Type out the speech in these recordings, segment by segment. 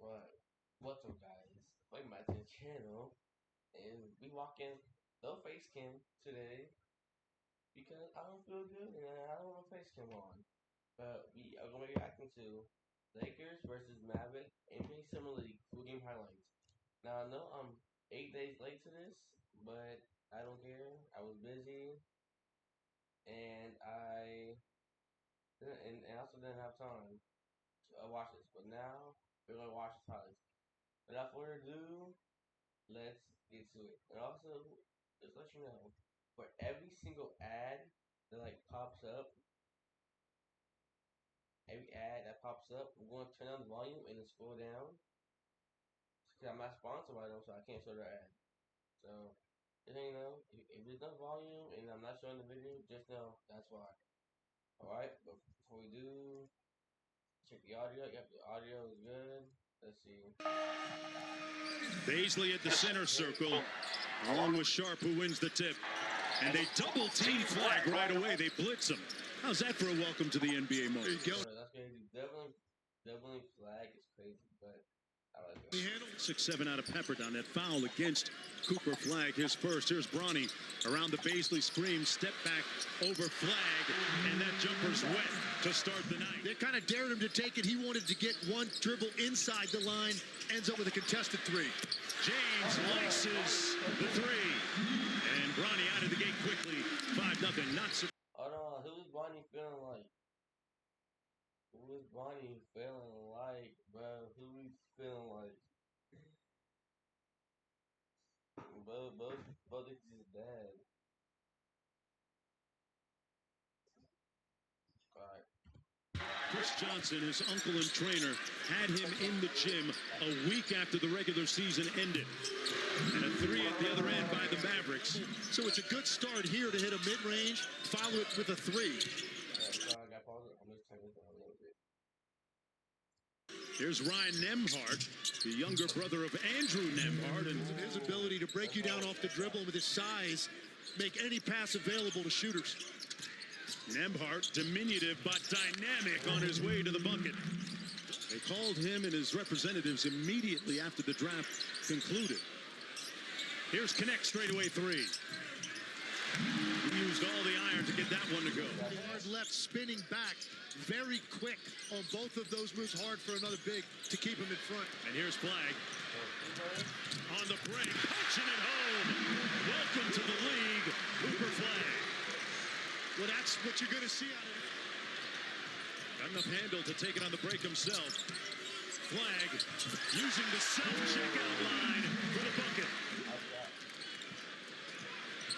But what's up, guys? Welcome back to the channel, and we walking no face cam today because I don't feel good and I don't want face cam on. But we are going to be reacting to Lakers versus Mavericks NBA Summer League full game highlights. Now I know I'm 8 days late to this, but I don't care. I was busy and I also didn't have time to watch this. But now we're gonna watch the highlights. Without further ado, let's get to it. And also, just let you know, for every single ad that pops up, every ad that pops up, we're gonna turn on the volume and then scroll down. Cause I'm not sponsored by them, so I can't show their ad. So, just you know, if there's no volume and I'm not showing the video, just know that's why. Alright, but before we do, check the audio. Yep, the audio is good. Let's see. Baisley at the center circle, along with Sharp, who wins the tip. And they double team flag right away. They blitz him. How's that for a welcome to the NBA moment? There you go. That's crazy. Doubling flag is crazy, but I like it. 6-7 out of Pepperdine. That foul against Cooper Flag, his first. Here's Bronny around the Baisley screen, step back over Flag, and that jumper's wet to start the night. They kind of dared him to take it. He wanted to get one dribble inside the line, ends up with a contested three. James laces the three, and Bronny out of the gate quickly. 5-0. Not so. Hold on, who's Bonnie feeling like? Who is Bonnie feeling like, bro? Who is feeling like? Both is his dad. Alright. Chris Johnson, his uncle and trainer, had him in the gym a week after the regular season ended. And a three at the other end by the Mavericks. So it's a good start here to hit a mid-range, follow it with a three. Sorry, I got paused. I'm just turning this down a little bit. Here's Ryan Nembhard, the younger brother of Andrew Nembhard. And his ability to break you down off the dribble with his size, make any pass available to shooters. Nembhard, diminutive but dynamic on his way to the bucket. They called him and his representatives immediately after the draft concluded. Here's Connect straightaway three. He used all the iron to get that one to go. Hard left, spinning back, very quick on both of those moves. Hard for another big to keep him in front. And here's Flag on the break, punching it home. Welcome to the league, Cooper Flag. Well, that's what you're going to see out of it. Got enough handle to take it on the break himself. Flag using the self-checkout line for the bucket.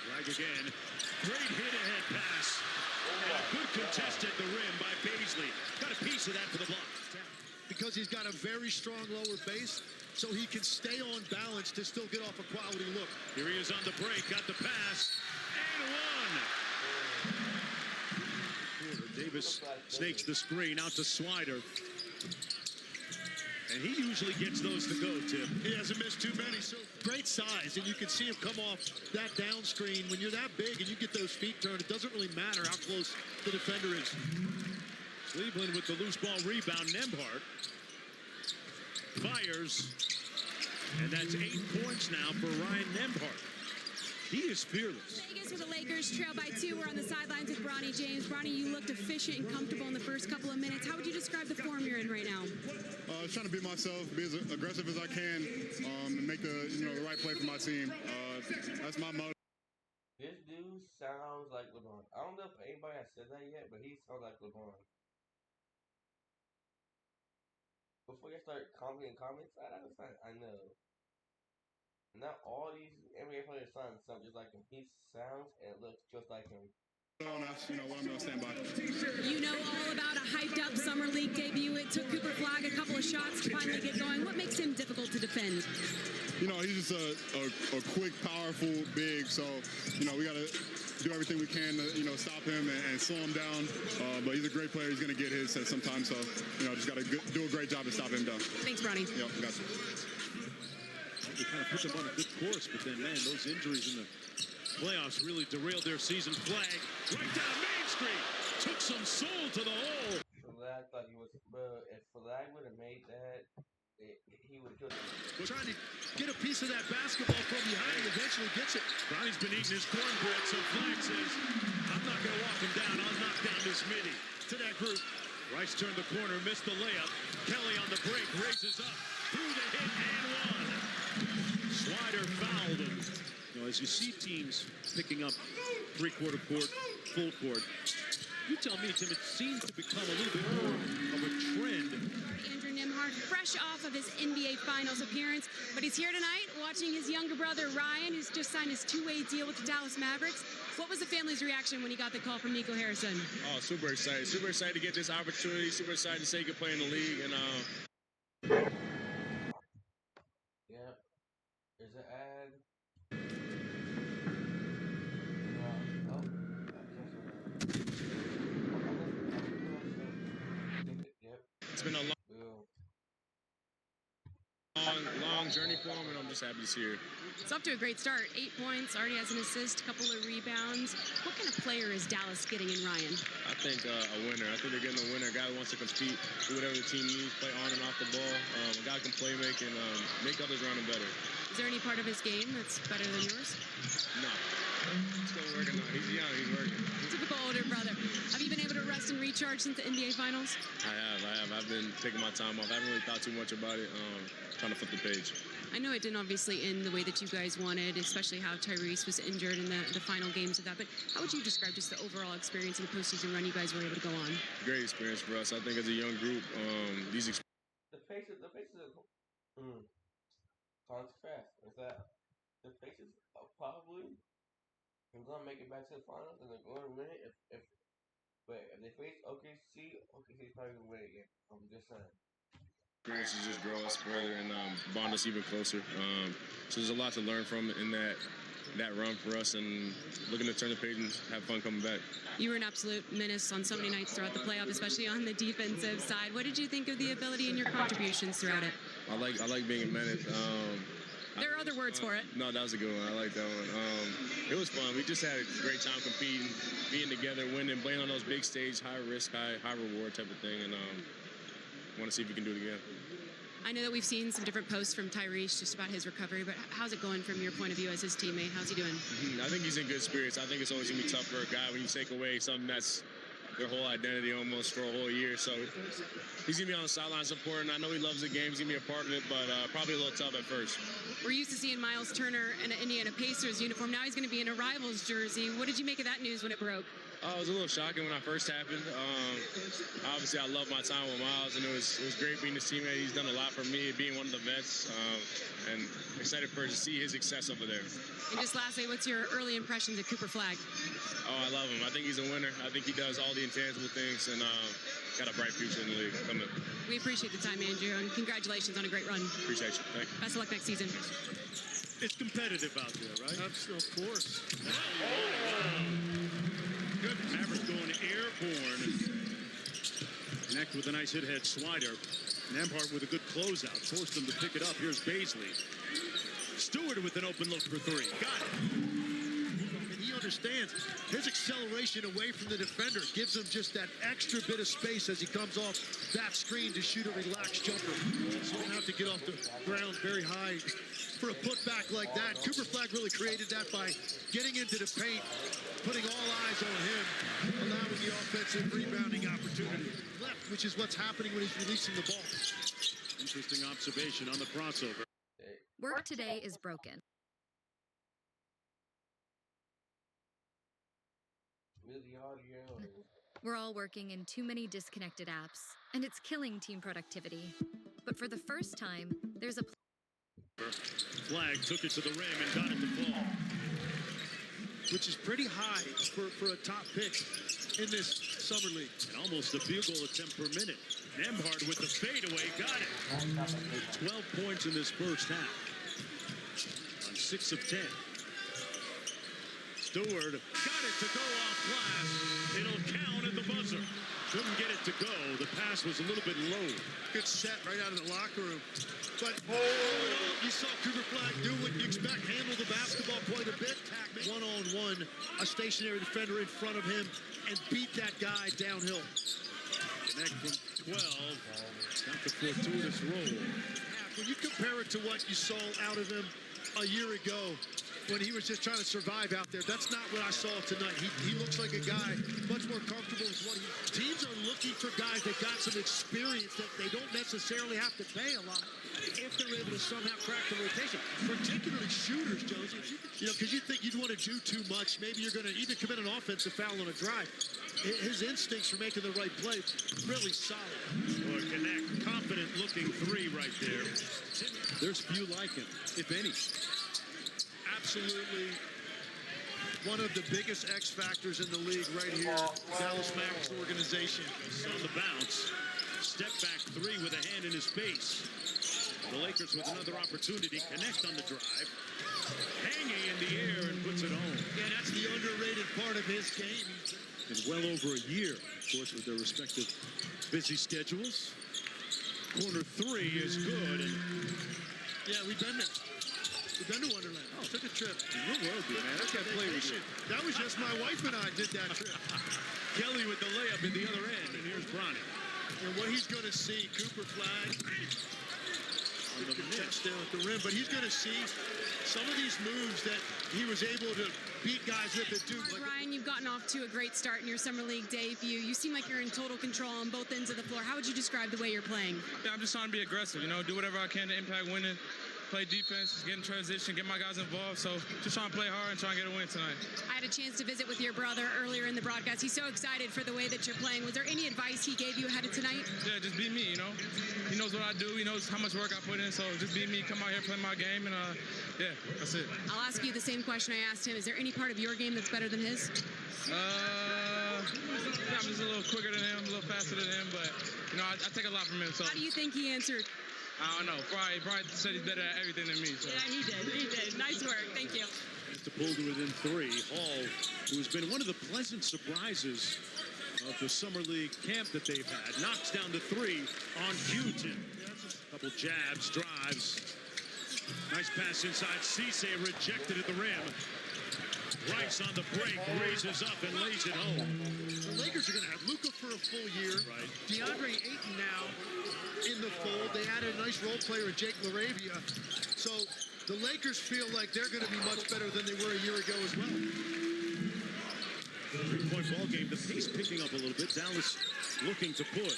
Flag again. Great hit-ahead pass. And a good contest at the rim by Baisley. Got a piece of that for the block. Because he's got a very strong lower base, so he can stay on balance to still get off a quality look. Here he is on the break. Got the pass. And one. Davis snakes the screen out to Swider. And he usually gets those to go, Tim. He hasn't missed too many. So great size, and you can see him come off that down screen. When you're that big and you get those feet turned, it doesn't really matter how close the defender is. Cleveland with the loose ball rebound. Nembhard fires. And that's 8 points now for Ryan Nembhard. He is fearless. Vegas with the Lakers trail by 2. We're on the sidelines with Bronny James. Bronny, you looked efficient and comfortable in the first couple of minutes. How would you describe the form you're in right now? Trying to be myself, be as aggressive as I can, and make the right play for my team. That's my motto. This dude sounds like LeBron. I don't know if anybody has said that yet, but he sounds like LeBron. Before you start commenting comments, I know. Not all these NBA players sound just like him. He sounds and looks just like him. That's what I'm going to stand by. You know all about a hyped-up Summer League debut. It took Cooper Flag a couple of shots to finally get going. What makes him difficult to defend? He's just a quick, powerful big. So, we got to do everything we can to, stop him and slow him down. But he's a great player. He's going to get his sometimes. So, just got to do a great job to stop him down. Thanks, Bronny. Yep, got you. They kind of put them on a good course, but then, man, those injuries in the playoffs really derailed their season. Flag right down Main Street. Took some soul to the hole. Flag thought he was, bro. If Flag would have made that, he would have killed him. We're trying to get a piece of that basketball from behind. Eventually gets it. Bronny's been eating his cornbread, so Flag says, I'm not going to walk him down. I'll knock down this midi. To that group. Rice turned the corner, missed the layup. Kelly on the break, raises up, through the hit, and one. Slider fouled him. You know, as you see teams picking up three-quarter court, full court, you tell me, Tim, it seems to become a little bit more of a trend. Andrew Nembhard, fresh off of his NBA Finals appearance, but he's here tonight watching his younger brother Ryan, who's just signed his two-way deal with the Dallas Mavericks. What was the family's reaction when he got the call from Nico Harrison? Oh, super excited. Super excited to get this opportunity. Super excited to say he could play in the league. And Yeah. There's an ad. Yep. it's been a long journey for him, and I'm just happy to see her. It's off to a great start. 8 points, already has an assist, a couple of rebounds. What kind of player is Dallas getting in Ryan? I think a winner. I think they're getting a winner, a guy who wants to compete, do whatever the team needs, play on and off the ball. A guy who can play make and make others around him better. Is there any part of his game that's better than yours? No. Still working on it. He's young. He's working. Typical older brother. Have you been able to rest and recharge since the NBA Finals? I have. I've been taking my time off. I haven't really thought too much about it. Trying to flip the page. I know it didn't obviously end the way that you guys wanted, especially how Tyrese was injured in the final games of that. But how would you describe just the overall experience in the postseason run you guys were able to go on? Great experience for us. I think as a young group, these The Pacers gone too fast. Is that the Pacers are probably gonna make it back to the finals and they're going to win it. If they face OKC, OKC's probably gonna win it again. I'm just saying. experiences just grow us further and bond us even closer. So there's a lot to learn from in that run for us, and looking to turn the page and have fun coming back. You were an absolute menace on so many nights throughout the playoff, especially on the defensive side. What did you think of the ability and your contributions throughout it? I like being a menace. There are other words for it. No, that was a good one. I like that one. It was fun. We just had a great time competing, being together, winning, playing on those big stage, high risk, high reward type of thing, and want to see if we can do it again. I know that we've seen some different posts from Tyrese just about his recovery, but how's it going from your point of view as his teammate? How's he doing? I think he's in good spirits. I think it's always going to be tough for a guy when you take away something that's their whole identity almost for a whole year. So he's going to be on the sidelines supporting. I know he loves the game. He's going to be a part of it, but probably a little tough at first. We're used to seeing Miles Turner in an Indiana Pacers uniform. Now he's going to be in a Rivals jersey. What did you make of that news when it broke? It was a little shocking when it first happened. Obviously, I love my time with Miles, and it was great being his teammate. He's done a lot for me, being one of the vets, and excited for to see his success over there. And just lastly, what's your early impressions of Cooper Flagg? Oh, I love him. I think he's a winner. I think he does all the intangible things, and got a bright future in the league coming. We appreciate the time, Andrew, and congratulations on a great run. Appreciate you. Thank you. Best of luck next season. It's competitive out there, right? Of course. Good. Mavericks going airborne. Connect with a nice hit-head slider. Nembhard with a good closeout. Forced him to pick it up. Here's Baisley. Stewart with an open look for three. Got it. And he understands his acceleration away from the defender gives him just that extra bit of space as he comes off that screen to shoot a relaxed jumper. So you don't have to get off the ground very high for a putback like that. Cooper Flagg really created that by getting into the paint, putting all eyes on him, allowing the offensive rebounding opportunity left, which is what's happening when he's releasing the ball. Interesting observation on the crossover. Work today is broken. With the audio. We're all working in too many disconnected apps, and it's killing team productivity. But for the first time, there's a Flagg took it to the rim and got it to fall. Which is pretty high for a top pick in this summer league. And almost a field goal attempt per minute. Nembhard with the fadeaway, got it. 12 points in this first half. On 6 of 10. Stewart got it to go off glass. It'll count at the buzzer. Couldn't get it to go. The pass was a little bit low. Good set right out of the locker room. But you saw Cooper Flagg do what you expect, handle the basketball quite a bit. One-on-one, a stationary defender in front of him, and beat that guy downhill. Connect from 12. Got the fortuitous roll. when you compare it to what you saw out of him a year ago when he was just trying to survive out there, that's not what I saw tonight. He looks like a guy much more comfortable with what teams are looking for guys that got some experience that they don't necessarily have to pay a lot if they're able to somehow crack the rotation, particularly shooters, Josie. Because you think you'd want to do too much. Maybe you're going to even commit an offensive foul on a drive. His instincts for making the right play, really solid. Or connect, confident looking three right there. There's few like him, if any. Absolutely one of the biggest X factors in the league right here. Dallas Mavericks organization. On the bounce. Step back three with a hand in his face. The Lakers with another opportunity. Connect on the drive. Hanging in the air and puts it home. Yeah, that's the underrated part of his game. In well over a year, of course, with their respective busy schedules. Corner three is good. And yeah, we've been there. We've been to Wonderland. Oh, took a trip. You're worthy, man. I can't play with you. That was just my wife and I did that trip. Kelly with the layup in the other end. And here's Bronny. And what he's going to see, Cooper flag. On the touchdown at the rim. But he's going to see some of these moves that he was able to beat guys with at Duke. Ryan, you've gotten off to a great start in your summer league debut. You seem like you're in total control on both ends of the floor. How would you describe the way you're playing? Yeah, I'm just trying to be aggressive, do whatever I can to impact winning, play defense, get in transition, get my guys involved. So just trying to play hard and try and get a win tonight. I had a chance to visit with your brother earlier in the broadcast. He's so excited for the way that you're playing. Was there any advice he gave you ahead of tonight? Yeah, just be me, He knows what I do. He knows how much work I put in. So just be me, come out here, play my game, and yeah, that's it. I'll ask you the same question I asked him. Is there any part of your game that's better than his? Yeah, I'm just a little quicker than him, a little faster than him, but, I take a lot from him. So. How do you think he answered? I don't know. Brian said he's better at everything than me. So. Yeah, he did. Nice work. Thank you. To pull to within three. Hall, who's been one of the pleasant surprises of the summer league camp that they've had, knocks down to three on Q-tip. Couple jabs, drives. Nice pass inside. Cisse rejected at the rim. Rice on the break, raises up and lays it home. The Lakers are going to have Luka for a full year. Right. DeAndre Ayton now in the fold. They added a nice role player in Jake LaRavia. So the Lakers feel like they're going to be much better than they were a year ago as well. 3-point ball game. The pace picking up a little bit. Dallas looking to push.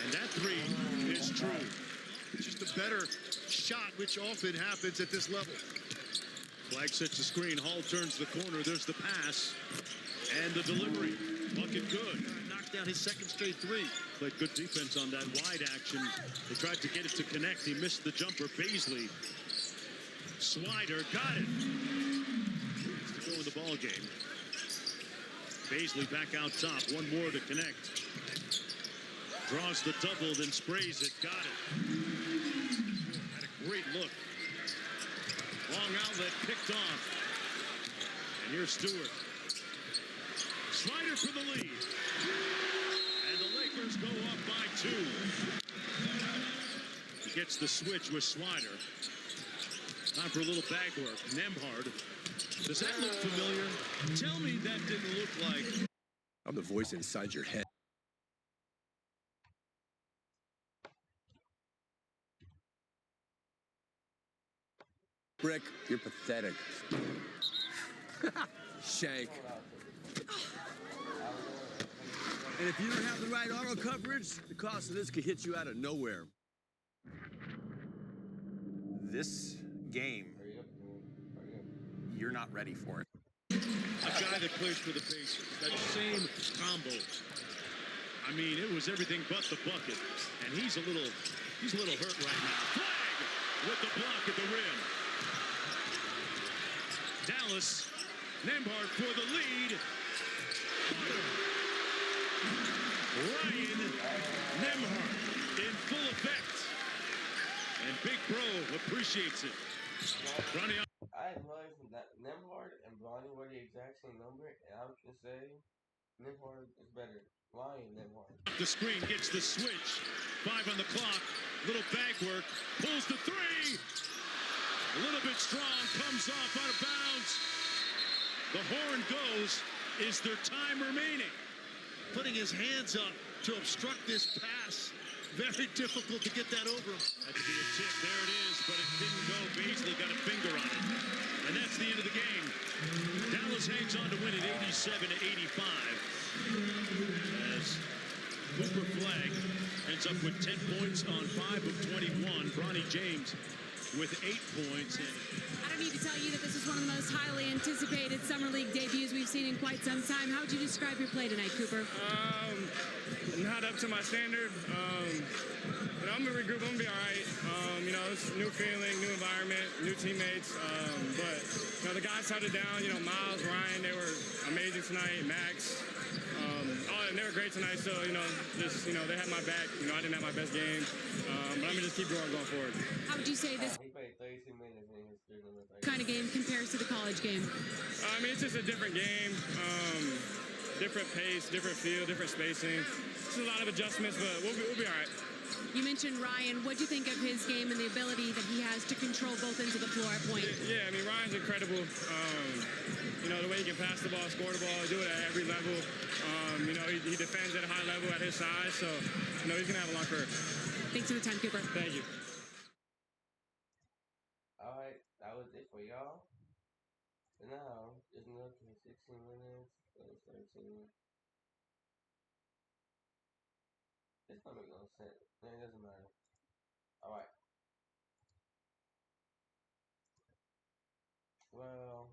And that three is true. It's just a better shot, which often happens at this level. Flag sets the screen. Hall turns the corner. There's the pass. And the delivery. Bucket good. Knocked down his second straight three. Played good defense on that wide action. They tried to get it to connect. He missed the jumper. Baisley. Swider got it. To go in the ball game. Baisley back out top. One more to connect. Draws the double, then sprays it. Got it. Had a great look. Long outlet picked off. And here's Stewart. Slider for the lead. And the Lakers go up by 2. He gets the switch with Swider. Time for a little bag work. Nembhard. Does that look familiar? Tell me that didn't look like... I'm the voice inside your head. Brick, you're pathetic. Shank. And if you don't have the right auto coverage, the cost of this could hit you out of nowhere. This game, you're not ready for it. A guy that plays for the Pacers, that same combo. I mean, it was everything but the bucket. And he's a little hurt right now. Flag with the block at the rim. Dallas, Nembhard for the lead. Ryan Nembhard in full effect. And Big Bro appreciates it. Ronnie. I realized that Nembhard and Bronny were the exact same number, and I can say Nembhard is better. Ryan Nembhard. The screen gets the switch. 5 on the clock. Little bag work. Pulls the 3. A little bit strong. Comes off out of bounds. The horn goes. Is there time remaining? putting his hands up to obstruct this pass. Very difficult to get that over him. That could be a tip. There it is, but it didn't go. Beasley got a finger on it. And that's the end of the game. Dallas hangs on to win it 87-85. As Cooper Flagg ends up with 10 points on 5 of 21. Bronny James with 8 points. I don't need to tell you that this is one of the most highly anticipated Summer League debuts we've seen in quite some time. How would you describe your play tonight, Cooper? Not up to my standard. But I'm going to regroup. I'm going to be all right. It's a new feeling, new environment, new teammates. But, the guys held it down. Miles, Ryan, they were amazing tonight. Max. And they were great tonight. So, they had my back. I didn't have my best game. But I'm going to just keep going forward. How would you say this He played 32 minutes in his tournament. kind of game compares to the college game? It's just a different game. Different pace, different feel, different spacing. It's a lot of adjustments, but we'll be all right. You mentioned Ryan. What do you think of his game and the ability that he has to control both ends of the floor at point? Yeah, Ryan's incredible. The way he can pass the ball, score the ball, do it at every level. He defends at a high level at his size, so he's going to have a long career. Thanks for the time, Cooper. Thank you. All right, that was it for y'all. And now, just looking 16 minutes, 13. This don't make no sense. It doesn't matter. All right. Well,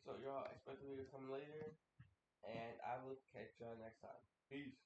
so y'all expect me to come later, and I will catch y'all next time. Peace.